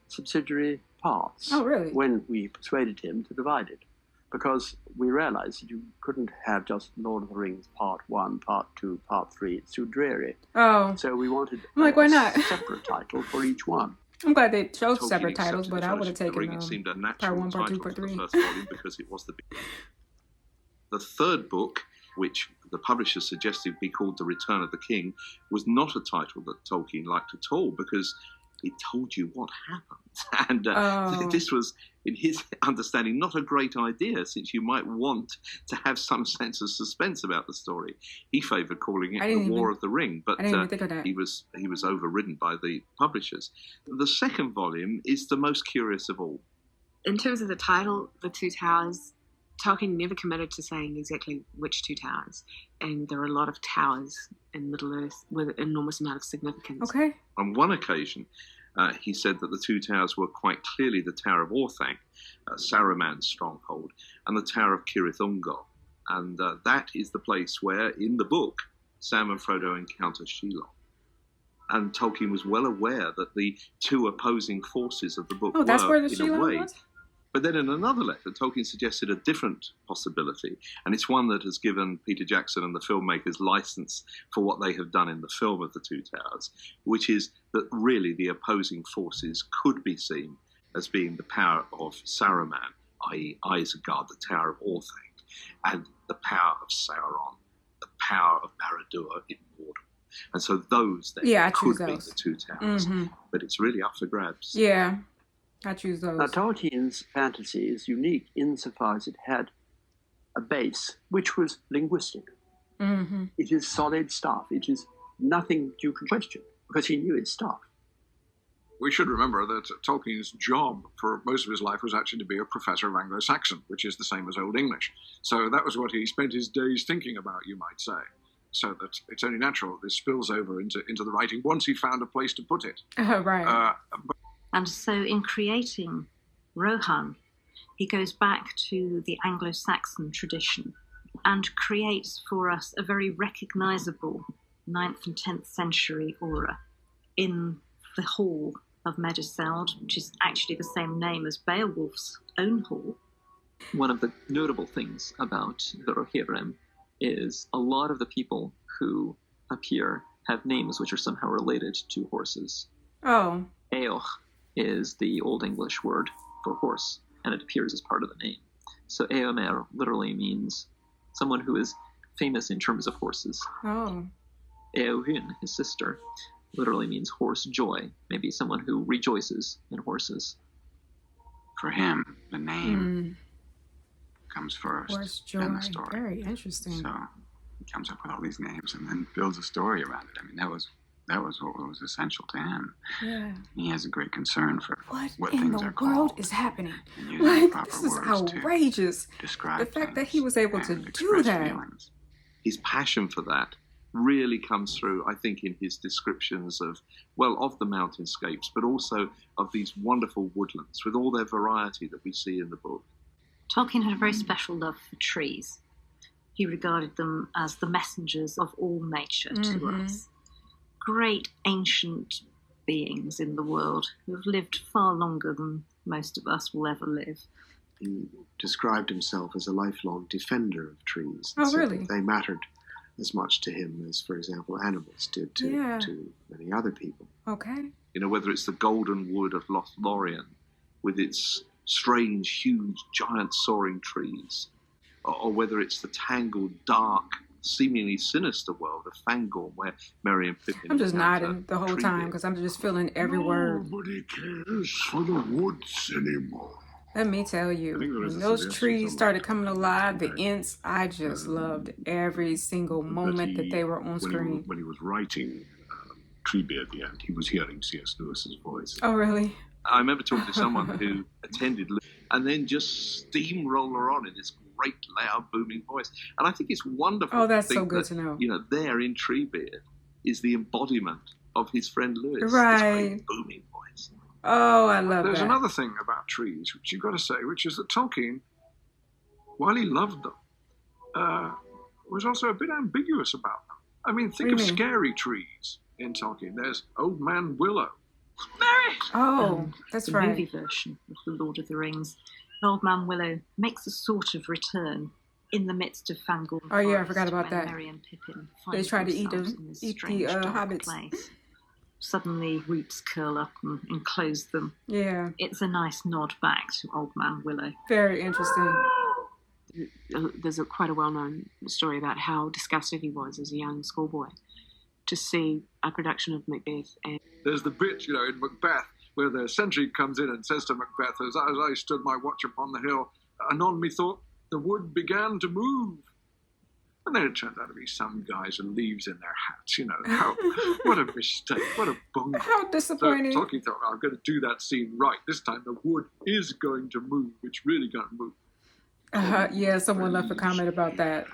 subsidiary parts. Oh, really? When we persuaded him to divide it. Because we realized that you couldn't have just Lord of the Rings Part 1, Part 2, Part 3. It's too dreary. Oh. So we wanted why not? a separate title for each one. I'm glad they chose Tolkien separate titles, accepted but the I would have Fellowship of the taken Ring. It seemed a Part natural 1, Part 2, title Part for the 3. first volume because it was the third book, which the publisher suggested be called The Return of the King, was not a title that Tolkien liked at all because it told you what happened. And this was, in his understanding, not a great idea, since you might want to have some sense of suspense about the story. He favoured calling it The War of the Ring, but he was overridden by the publishers. The second volume is the most curious of all. In terms of the title, The Two Towers, Tolkien never committed to saying exactly which two towers, and there are a lot of towers in Middle-earth with an enormous amount of significance. Okay. On one occasion, he said that the two towers were quite clearly the Tower of Orthanc, Saruman's stronghold, and the Tower of Cirith Ungol. And that is the place where, in the book, Sam and Frodo encounter Shelob. And Tolkien was well aware that the two opposing forces of the book were, that's where the in a way, Shelob was? But then in another letter, Tolkien suggested a different possibility, and it's one that has given Peter Jackson and the filmmakers license for what they have done in the film of The Two Towers, which is that really the opposing forces could be seen as being the power of Saruman, i.e. Isengard, the Tower of Orthanc, and the power of Sauron, the power of Barad-dûr in Mordor. And so those then could be the Two Towers, but it's really up for grabs. Yeah. I choose those. Now, Tolkien's fantasy is unique insofar as it had a base, which was linguistic. It is solid stuff. It is nothing you can question, because he knew its stuff. We should remember that Tolkien's job for most of his life was actually to be a professor of Anglo-Saxon, which is the same as Old English. So that was what he spent his days thinking about, you might say. So that it's only natural this spills over into the writing once he found a place to put it. Right. And so in creating Rohan, he goes back to the Anglo-Saxon tradition and creates for us a very recognisable 9th and 10th century aura in the hall of Meduseld, which is actually the same name as Beowulf's own hall. One of the notable things about the Rohirrim is a lot of the people who appear have names which are somehow related to horses. Oh. Eoch is the Old English word for horse, and it appears as part of the name. So Eomer literally means someone who is famous in terms of horses. Oh. Eowyn, his sister, literally means horse joy, maybe someone who rejoices in horses. For him, the name comes first horse joy. in the story. Very interesting. So he comes up with all these names and then builds a story around it. I mean, that was what was essential to him. Yeah. He has a great concern for what in things the are world called. is happening? Like, this is outrageous. The fact that he was able to do that. Feelings. His passion for that really comes through, I think, in his descriptions of the mountainscapes, but also of these wonderful woodlands with all their variety that we see in the book. Tolkien had a very special love for trees. He regarded them as the messengers of all nature to us. Great ancient beings in the world who have lived far longer than most of us will ever live. He described himself as a lifelong defender of trees. Oh, so really? They mattered as much to him as, for example, animals did to many other people. Okay. You know, whether it's the golden wood of Lothlorien with its strange, huge, giant soaring trees, or whether it's the tangled, dark, seemingly sinister world of Fangorn, where Merry and Pippin... I'm just nodding the whole time because I'm just feeling every word. Nobody cares for the woods anymore. Let me tell you, when those trees started coming alive, the Ents, I just loved every single moment that they were on screen. When he was writing Treebeard at the end, he was hearing C.S. Lewis's voice. Oh, really? I remember talking to someone who attended and then just steamroller on in this great, loud, booming voice. And I think it's wonderful. Oh, that's to think so good that, to know. You know, there in Treebeard is the embodiment of his friend Lewis. Right. This great, booming voice. Oh, I love There's that. another thing about trees, which you've got to say, which is that Tolkien, while he loved them, was also a bit ambiguous about them. I mean, think of scary trees in Tolkien. There's Old Man Willow, Mary! Oh, that's the right. movie version of The Lord of the Rings, Old Man Willow makes a sort of return in the midst of Fangorn Oh yeah, I Forest forgot about when that. Merry and Pippin They find try to eat themselves them, in this eat strange, the dark hobbits. place. Suddenly, roots curl up and enclose them. Yeah. It's a nice nod back to Old Man Willow. Very interesting. There's quite a well-known story about how disgusted he was as a young schoolboy to see a production of Macbeth. And there's the bit, in Macbeth, where the sentry comes in and says to Macbeth, as I stood my watch upon the hill, anon methought the wood began to move. And then it turned out to be some guys with leaves in their hats, what a mistake, what a bungle. How disappointing. So Tolkien thought, I'm going to do that scene right. This time the wood is going to move. It's really going to move. Yeah, someone left a comment about that.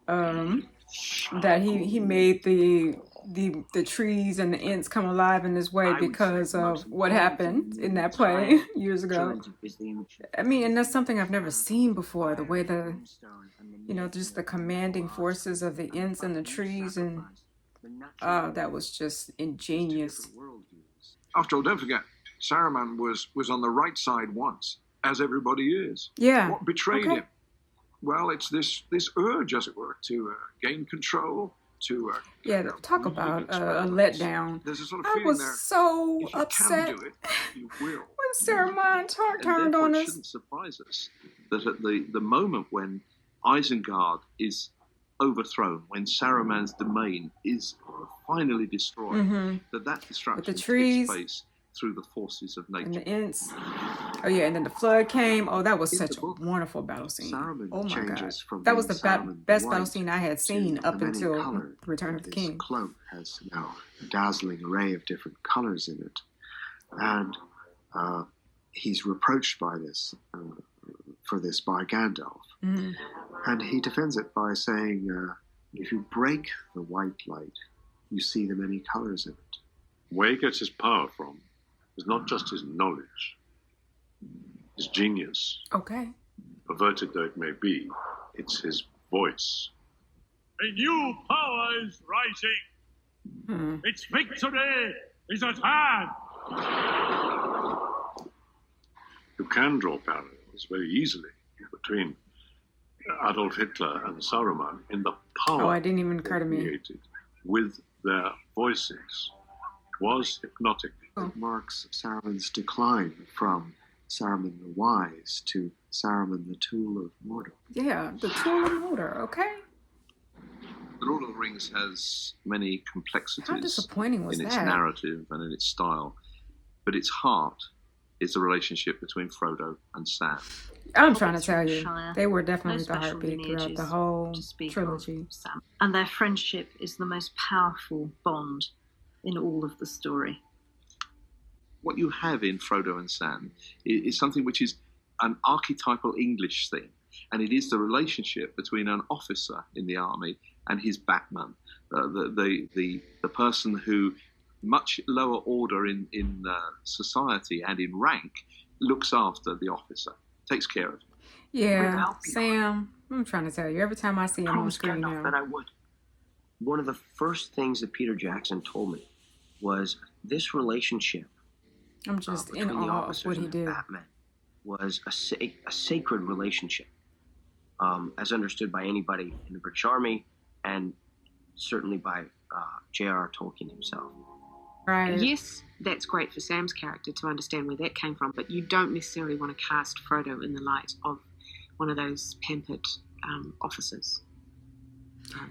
That he made the trees and the Ents come alive in this way because of what happened in that play years ago. I mean, and that's something I've never seen before, the way just the commanding forces of the Ents and the trees, and that was just ingenious. After all, don't forget, Saruman was on the right side once, as everybody is. Yeah. What betrayed him? Well, it's this urge, as it were, to gain control, to talk about a letdown. There's a sort of I feeling was there, so if you upset can do it, you will. when Saruman turned on It us. shouldn't surprise us that at the moment when Isengard is overthrown, when Saruman's domain is finally destroyed, that destruction With the trees, takes place through the forces of nature. And the Ents. Oh yeah, and then the flood came. Oh, that was such a wonderful battle scene. Saruman Oh my god, that was the best battle scene I had seen up until Return of the King. His cloak has a dazzling array of different colors in it, and he's reproached by this by Gandalf, and he defends it by saying, "If you break the white light, you see the many colors in it." Where he gets his power from is not just his knowledge, his genius. Okay. Perverted though it may be, it's his voice. A new power is rising. Its victory is at hand. You can draw parallels very easily between Adolf Hitler and Saruman in the power. Oh, it didn't even occur to me. Created with their voices was hypnotic. It marks Saruman's decline from Saruman the Wise to Saruman the Tool of Mordor. Yeah, the Tool of Mordor, okay. The Lord of the Rings has many complexities How disappointing was in its that? narrative and in its style, but its heart is the relationship between Frodo and Sam. I'm trying to tell you, they were definitely the heartbeat throughout the whole trilogy. And their friendship is the most powerful bond in all of the story. What you have in Frodo and Sam is something which is an archetypal English thing, and it is the relationship between an officer in the army and his backman, the person who, much lower order in society and in rank, looks after the officer, takes care of him. Yeah, Sam, I'm trying to tell you, every time I see him on screen now. That I would. One of the first things that Peter Jackson told me was this relationship. I'm just in awe of what he did. Batman was a sacred relationship, as understood by anybody in the British Army, and certainly by JRR Tolkien himself. Right. Yes, that's great for Sam's character to understand where that came from, but you don't necessarily want to cast Frodo in the light of one of those pampered officers.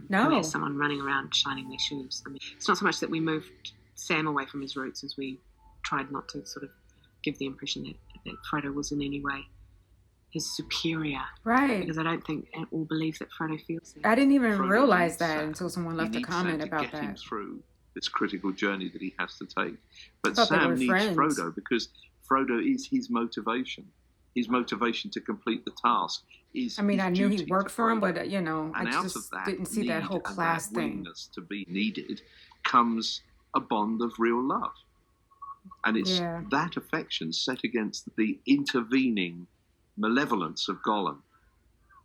No. Who has someone running around shining their shoes. I mean, it's not so much that we moved Sam away from his roots as we tried not to sort of give the impression that Frodo was in any way his superior. Right. Because I don't think or believe that Frodo feels that. I didn't even realize that until someone left a comment Sam to about get that. him through this critical journey that he has to take. But thought they Sam were needs friends. Frodo because Frodo is his motivation. His motivation to complete the task is. I mean, his I knew he duty worked to for him, Frodo. but And I out just of that didn't see that need whole and class that thing. willingness to be needed comes a bond of real love. And it's that affection set against the intervening malevolence of Gollum,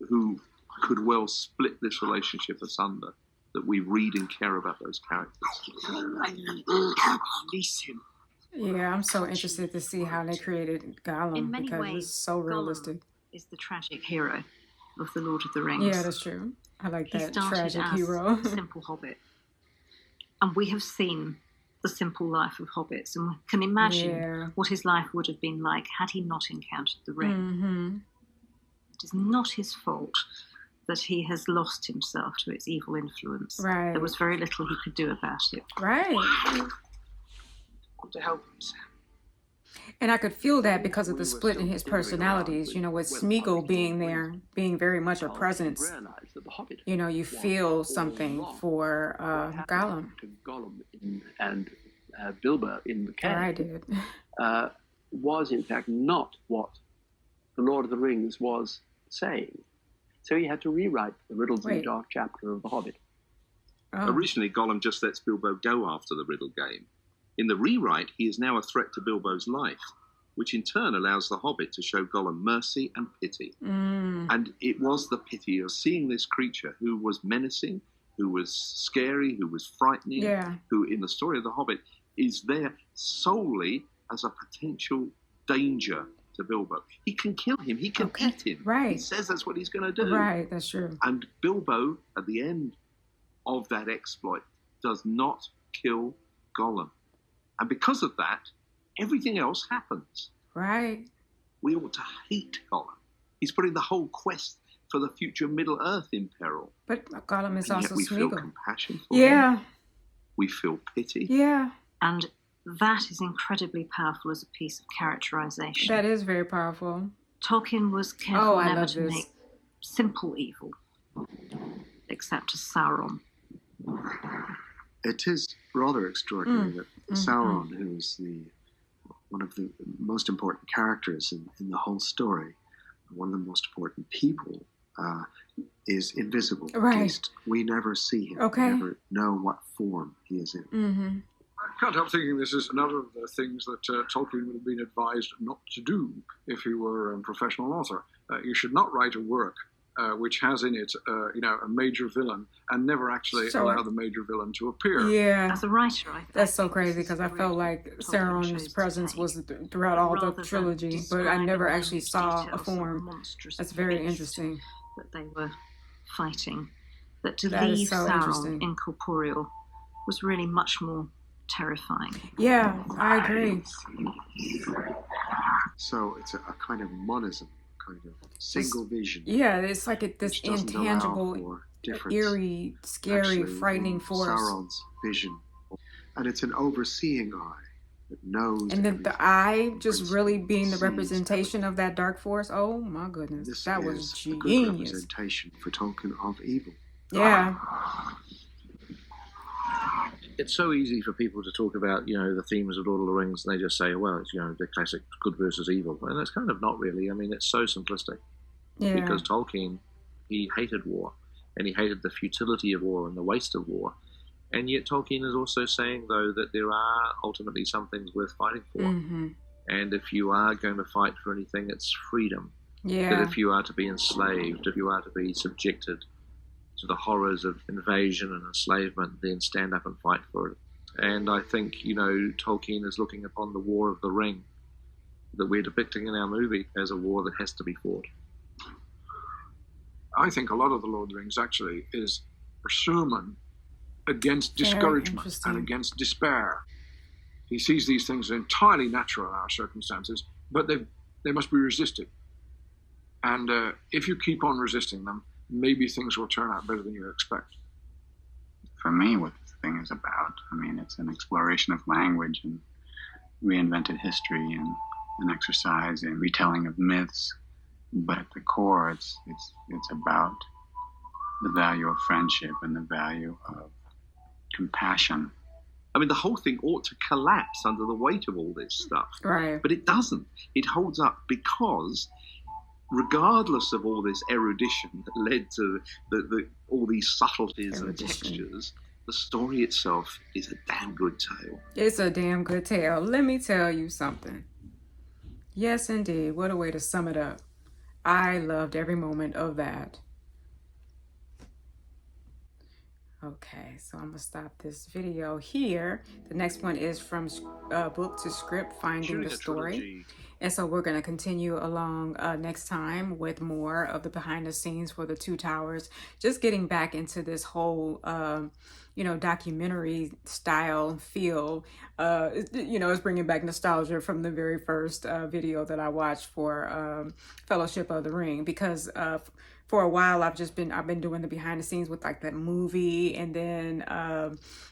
who could well split this relationship asunder, that we read and care about those characters. Release him. Yeah, I'm so interested to see how they created Gollum In many because ways, it's so realistic. Gollum is the tragic hero of the Lord of the Rings. Yeah, that's true. I like He that started tragic as hero. a simple hobbit, and we have seen the simple life of hobbits, and can imagine what his life would have been like had he not encountered the ring. Mm-hmm. It is not his fault that he has lost himself to its evil influence. Right. There was very little he could do about it. Right. To help him. And I could feel that because of the split in his personalities, you know, with Smeagol being there, being very much a presence. You know, you feel something for Gollum. And Bilbo in the cave. I did. Was in fact not what the Lord of the Rings was saying. So he had to rewrite the Riddles in the Dark chapter of The Hobbit. Oh. Originally, Gollum just lets Bilbo go after the riddle game. In the rewrite, he is now a threat to Bilbo's life, which in turn allows the Hobbit to show Gollum mercy and pity. And it was the pity of seeing this creature who was menacing, who was scary, who was frightening, who in the story of the Hobbit is there solely as a potential danger to Bilbo. He can kill him. He can eat him. Right. He says that's what he's going to do. Right, that's true. And Bilbo, at the end of that exploit, does not kill Gollum. And because of that, everything else happens. Right. We ought to hate Gollum. He's putting the whole quest for the future Middle-earth in peril. But Gollum is also we feel Smeagol. compassion for him. We feel pity. Yeah. And that is incredibly powerful as a piece of characterization. That is very powerful. Tolkien was careful never to make simple evil, except to Sauron. It is rather extraordinary that Sauron, who is one of the most important characters in the whole story, one of the most important people, is invisible. Right. At least we never see him. We never know what form he is in. I can't help thinking this is another of the things that Tolkien would have been advised not to do if he were a professional author. You should not write a work which has in it, a major villain, and never actually allow the major villain to appear. Yeah. As a writer, that's so crazy because I felt like Sauron's presence was throughout all the trilogy, but I never actually saw a form. That's very interesting. That they were fighting. That to leave Sauron incorporeal was really much more terrifying. Yeah, I agree. So it's a kind of monism, kind of single vision. Yeah, it's like this intangible, eerie, scary, frightening force. Sauron's vision. And it's an overseeing eye that knows. And then the eye just really being the representation of that dark force. Oh my goodness, that was genius. A good representation for Tolkien of evil. Yeah. It's so easy for people to talk about, the themes of Lord of the Rings, and they just say, well, it's, the classic good versus evil. And it's kind of not really. I mean, it's so simplistic. Yeah. Because Tolkien, he hated war, and he hated the futility of war and the waste of war. And yet Tolkien is also saying, though, that there are ultimately some things worth fighting for. And if you are going to fight for anything, it's freedom. Yeah. That if you are to be enslaved, if you are to be subjected to the horrors of invasion and enslavement, then stand up and fight for it. And I think, Tolkien is looking upon the War of the Ring that we're depicting in our movie as a war that has to be fought. I think a lot of the Lord of the Rings actually is a sermon against discouragement and against despair. He sees these things as entirely natural in our circumstances, but they must be resisted. And if you keep on resisting them, maybe things will turn out better than you expect. For me, what this thing is about, it's an exploration of language and reinvented history and an exercise in retelling of myths. But at the core, it's about the value of friendship and the value of compassion. The whole thing ought to collapse under the weight of all this stuff. Right. But it doesn't. It holds up because regardless of all this erudition that led to all these subtleties and textures, the story itself is a damn good tale. It's a damn good tale. Let me tell you something. Yes, indeed. What a way to sum it up. I loved every moment of that. Okay, so I'm gonna stop this video here. The next one is from book to script, Finding the Story. And so we're gonna continue along next time with more of the behind the scenes for the Two Towers. Just getting back into this whole, you know, documentary style feel. You know, it's bringing back nostalgia from the very first video that I watched for Fellowship of the Ring, because for a while I've been doing the behind the scenes with like that movie, and then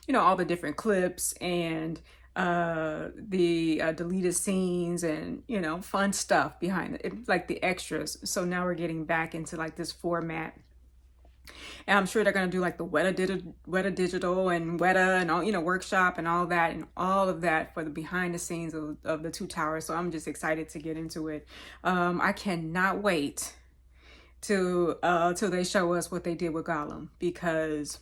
you know, all the different clips and the deleted scenes and, you know, fun stuff behind it, like the extras. So now we're getting back into like this format, and I'm sure they're gonna do like the Weta Digital and Weta and all, you know, workshop and all of that for the behind the scenes of the Two Towers. So I'm just excited to get into it. I cannot wait till they show us what they did with Gollum, because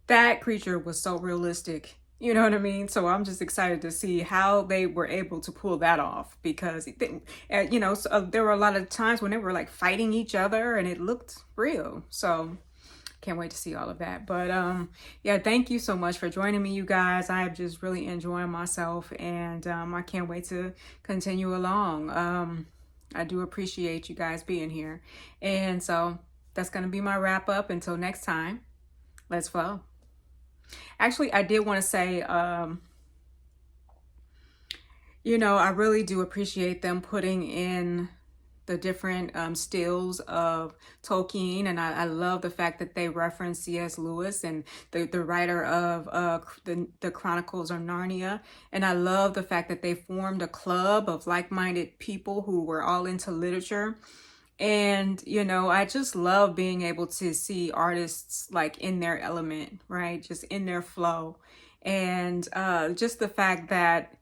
that creature was so realistic, you know what I mean? So I'm just excited to see how they were able to pull that off, because you know, there were a lot of times when they were like fighting each other and it looked real. So can't wait to see all of that. But yeah, thank you so much for joining me, you guys. I'm just really enjoying myself, and I can't wait to continue along. I do appreciate you guys being here. And so that's going to be my wrap up. Until next time, let's flow. Actually, I did want to say, you know, I really do appreciate them putting in the different stills of Tolkien. And I love the fact that they reference C.S. Lewis and the writer of the Chronicles of Narnia. And I love the fact that they formed a club of like-minded people who were all into literature. And, you know, I just love being able to see artists like in their element, right? Just in their flow. And just the fact that,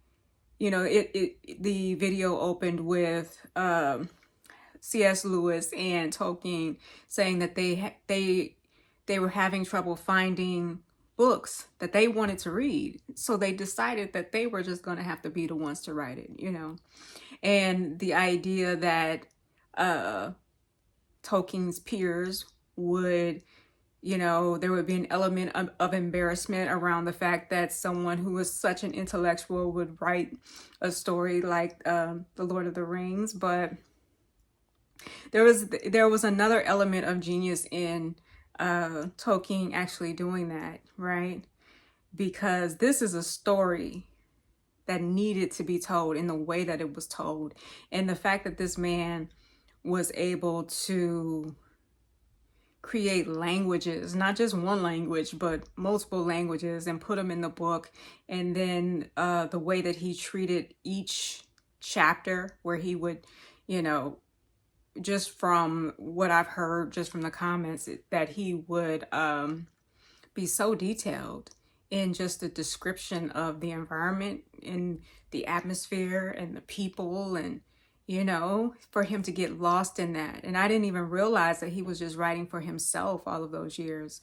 you know, the video opened with C.S. Lewis and Tolkien saying that they were having trouble finding books that they wanted to read. So they decided that they were just going to have to be the ones to write it, you know. And the idea that Tolkien's peers would, you know, there would be an element of embarrassment around the fact that someone who was such an intellectual would write a story like The Lord of the Rings. But there was another element of genius in Tolkien actually doing that, right? Because this is a story that needed to be told in the way that it was told. And the fact that this man was able to create languages, not just one language, but multiple languages, and put them in the book. And then the way that he treated each chapter, where he would, you know, just from what I've heard, just from the comments, that he would be so detailed in just the description of the environment and the atmosphere and the people, and, you know, for him to get lost in that. And I didn't even realize that he was just writing for himself all of those years,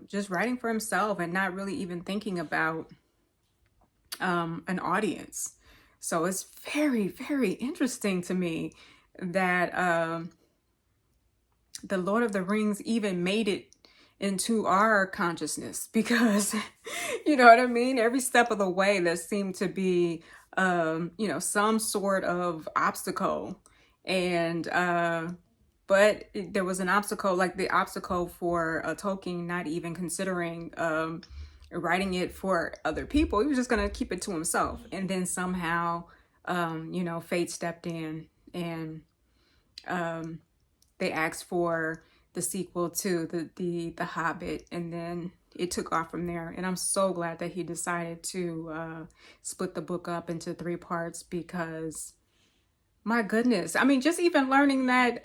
just writing for himself and not really even thinking about an audience. So it's very, very interesting to me that the Lord of the Rings even made it into our consciousness, because, you know what I mean? Every step of the way there seemed to be, you know, some sort of obstacle. And, but there was an obstacle, like the obstacle for Tolkien not even considering writing it for other people. He was just going to keep it to himself. And then somehow, you know, fate stepped in, and they asked for the sequel to the Hobbit, and then it took off from there. And I'm so glad that he decided to split the book up into 3 parts, because my goodness, I mean, just even learning that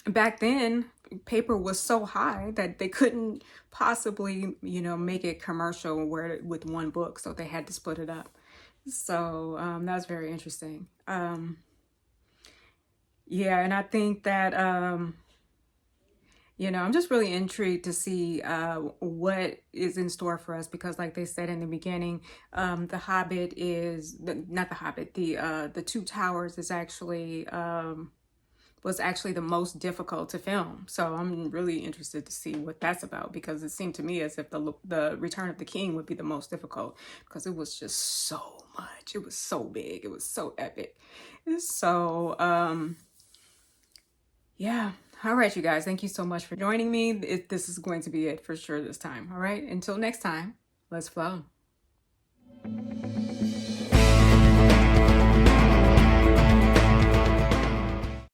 back then paper was so high that they couldn't possibly, you know, make it commercial with one book, so they had to split it up. So that was very interesting. Yeah, and I think that, you know, I'm just really intrigued to see what is in store for us, because like they said in the beginning, the Hobbit is, not the Hobbit, the Two Towers is actually was actually the most difficult to film. So I'm really interested to see what that's about, because it seemed to me as if the Return of the King would be the most difficult, because it was just so much. It was so big. It was so epic. So, yeah. All right, you guys. Thank you so much for joining me. This is going to be it for sure this time. All right. Until next time, let's flow.